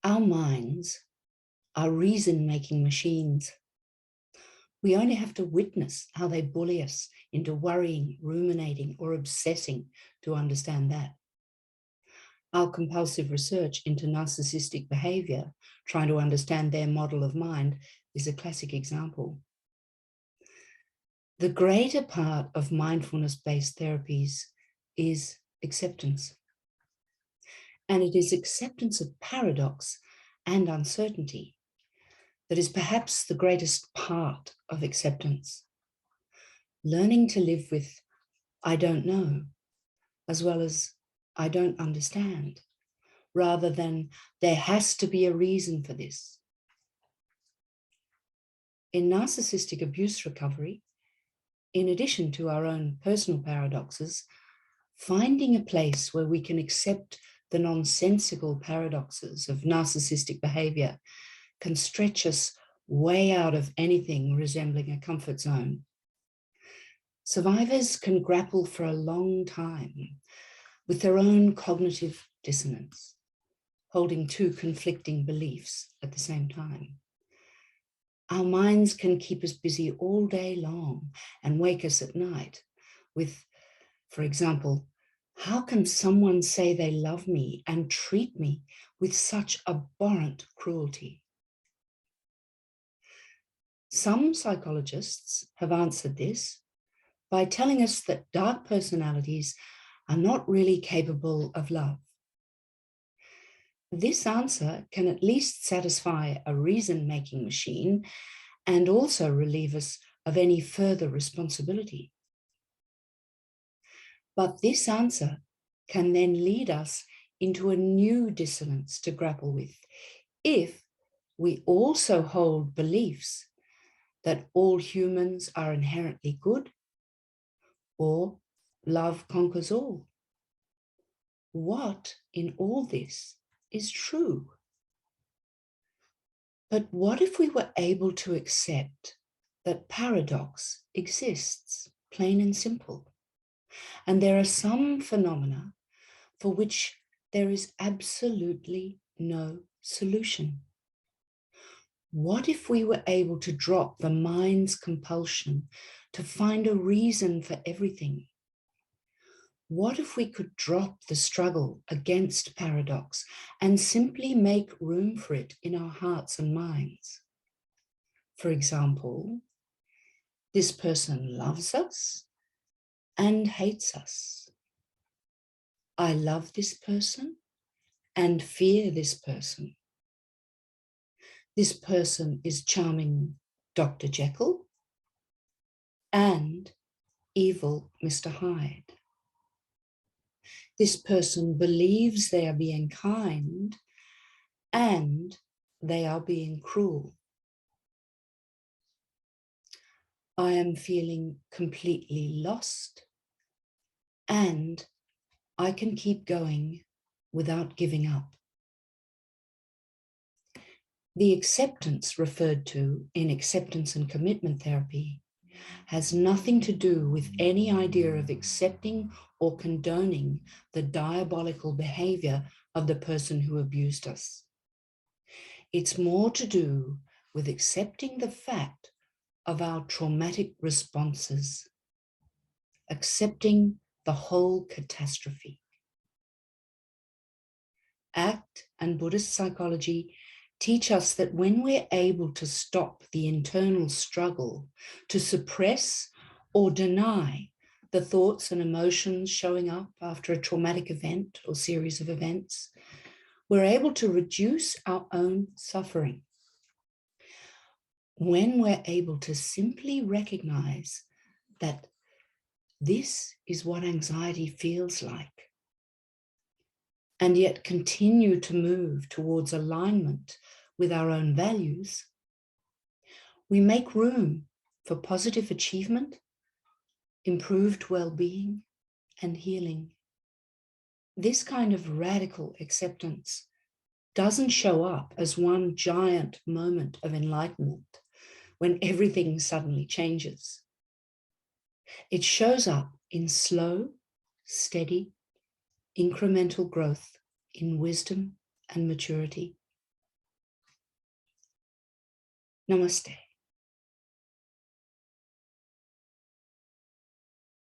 Our minds are reason-making machines. We only have to witness how they bully us into worrying, ruminating, or obsessing to understand that. Our compulsive research into narcissistic behaviour, trying to understand their model of mind, is a classic example. The greater part of mindfulness-based therapies is acceptance. And it is acceptance of paradox and uncertainty that is perhaps the greatest part of acceptance. Learning to live with I don't know, as well as I don't understand, rather than there has to be a reason for this. In narcissistic abuse recovery, in addition to our own personal paradoxes, finding a place where we can accept the non-sensical paradoxes of narcissistic behaviour can stretch us way out of anything resembling a comfort zone. Survivors can grapple for a long time with their own cognitive dissonance, holding two conflicting beliefs at the same time. Our minds can keep us busy all day long and wake us at night with, for example, how can someone say they love me and treat me with such abhorrent cruelty? Some psychologists have answered this by telling us that dark personalities are not really capable of love. This answer can at least satisfy a reason-making machine and also relieve us of any further responsibility. But this answer can then lead us into a new dissonance to grapple with if we also hold beliefs that all humans are inherently good or love conquers all. What in all this is true? But what if we were able to accept that paradox exists, plain and simple? And there are some phenomena for which there is absolutely no solution. What if we were able to drop the mind's compulsion to find a reason for everything? What if we could drop the struggle against paradox and simply make room for it in our hearts and minds? For example, this person loves us and hates us. I love this person and fear this person. This person is charming Dr. Jekyll and evil Mr. Hyde. This person believes they are being kind and they are being cruel. I am feeling completely lost and I can keep going without giving up. The acceptance referred to in acceptance and commitment therapy has nothing to do with any idea of accepting or condoning the diabolical behavior of the person who abused us. It's more to do with accepting the fact of our traumatic responses, accepting the whole catastrophe. ACT and Buddhist psychology teach us that when we're able to stop the internal struggle to suppress or deny the thoughts and emotions showing up after a traumatic event or series of events, we're able to reduce our own suffering. When we're able to simply recognize that this is what anxiety feels like, and yet continue to move towards alignment with our own values, we make room for positive achievement, improved well-being, and healing. This kind of radical acceptance doesn't show up as one giant moment of enlightenment when everything suddenly changes. It shows up in slow, steady, incremental growth in wisdom and maturity. Namaste.